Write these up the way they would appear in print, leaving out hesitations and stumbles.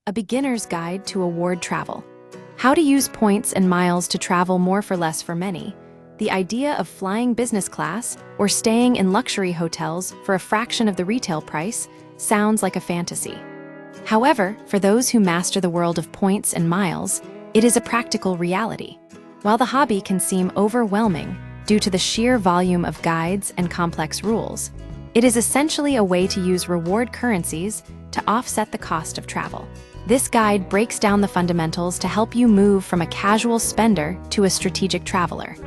a beginner's guide to award travel. How to use points and miles to travel more for less for many. The idea of flying business class or staying in luxury hotels for a fraction of the retail price sounds like a fantasy. However, for those who master the world of points and miles, it is a practical reality. While the hobby can seem overwhelming due to the sheer volume of guides and complex rules, it is essentially a way to use reward currencies to offset the cost of travel. This guide breaks down the fundamentals to help you move from a casual spender to a strategic traveler.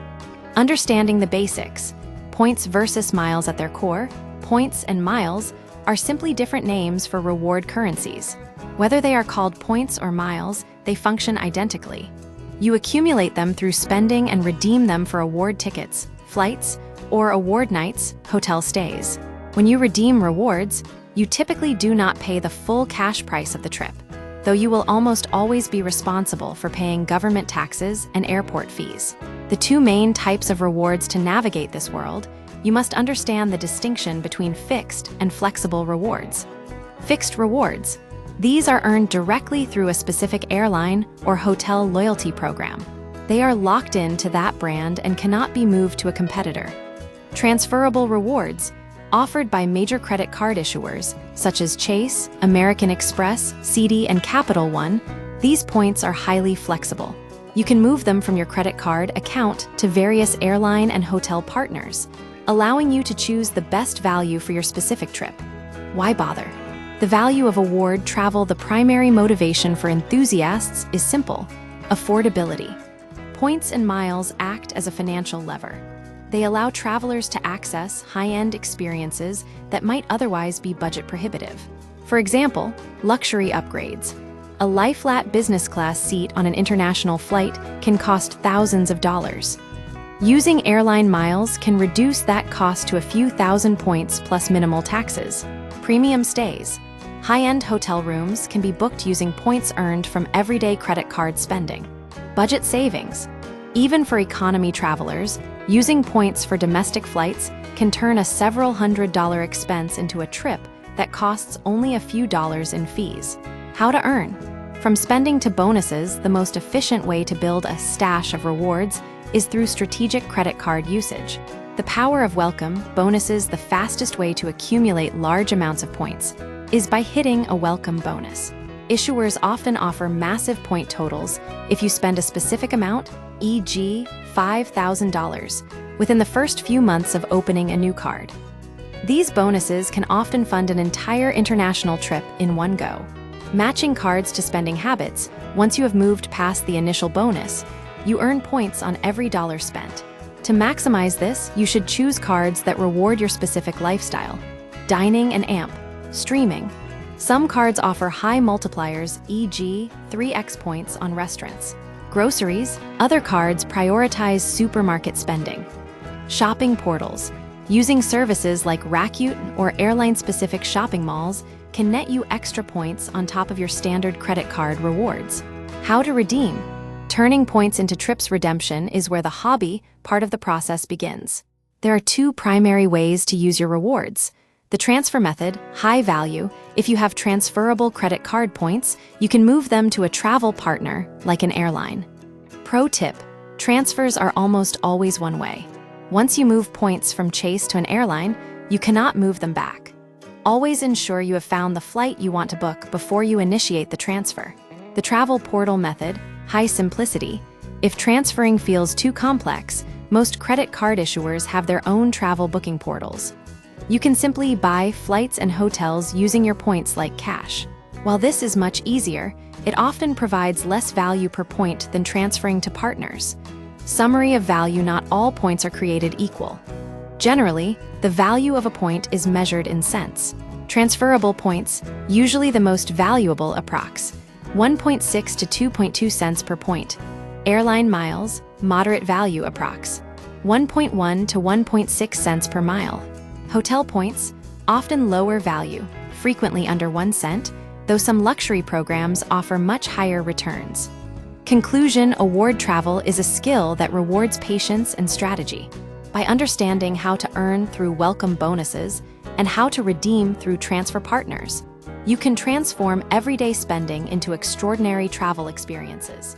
Understanding the basics, points versus miles at their core, points and miles are simply different names for reward currencies. Whether they are called points or miles, they function identically. You accumulate them through spending and redeem them for award tickets, flights, or award nights, hotel stays. When you redeem rewards, you typically do not pay the full cash price of the trip, though you will almost always be responsible for paying government taxes and airport fees. The two main types of rewards to navigate this world, you must understand the distinction between fixed and flexible rewards. Fixed rewards. These are earned directly through a specific airline or hotel loyalty program. They are locked into that brand and cannot be moved to a competitor. Transferable rewards, offered by major credit card issuers such as Chase, American Express, Citi, and Capital One, these points are highly flexible. You can move them from your credit card account to various airline and hotel partners, allowing you to choose the best value for your specific trip. Why bother? The value of award travel. The primary motivation for enthusiasts is simple: affordability. Points and miles act as a financial lever. They allow travelers to access high-end experiences that might otherwise be budget prohibitive. For example, luxury upgrades. A lie-flat business class seat on an international flight can cost thousands of dollars. Using airline miles can reduce that cost to a few thousand points plus minimal taxes. Premium stays. High-end hotel rooms can be booked using points earned from everyday credit card spending. Budget savings. Even for economy travelers, using points for domestic flights can turn a several $100 expense into a trip that costs only a few dollars in fees. How to earn? From spending to bonuses, the most efficient way to build a stash of rewards is through strategic credit card usage. The power of welcome bonuses. The fastest way to accumulate large amounts of points is by hitting a welcome bonus. Issuers often offer massive point totals if you spend a specific amount, e.g., $5,000, within the first few months of opening a new card. These bonuses can often fund an entire international trip in one go. Matching cards to spending habits. Once you have moved past the initial bonus, you earn points on every dollar spent. To maximize this, you should choose cards that reward your specific lifestyle. Dining and amp. Streaming. Some cards offer high multipliers, e.g., 3x points on restaurants. Groceries. Other cards prioritize supermarket spending. Shopping portals. Using services like Rakuten or airline-specific shopping malls can net you extra points on top of your standard credit card rewards. How to redeem? Turning points into trips. Redemption is where the hobby part of the process begins. There are two primary ways to use your rewards. The transfer method, high value. If you have transferable credit card points, you can move them to a travel partner, like an airline. Pro tip: transfers are almost always one way. Once you move points from Chase to an airline, you cannot move them back. Always ensure you have found the flight you want to book before you initiate the transfer. The travel portal method, high simplicity. If transferring feels too complex, most credit card issuers have their own travel booking portals. You can simply buy flights and hotels using your points like cash. While this is much easier, it often provides less value per point than transferring to partners. Summary of value: not all points are created equal. Generally, the value of a point is measured in cents. Transferable points, usually the most valuable, approx. 1.6 to 2.2 cents per point. Airline miles, moderate value, approx. 1.1 to 1.6 cents per mile. Hotel points, often lower value, frequently under 1 cent, though some luxury programs offer much higher returns. Conclusion: award travel is a skill that rewards patience and strategy. By understanding how to earn through welcome bonuses and how to redeem through transfer partners, You can transform everyday spending into extraordinary travel experiences.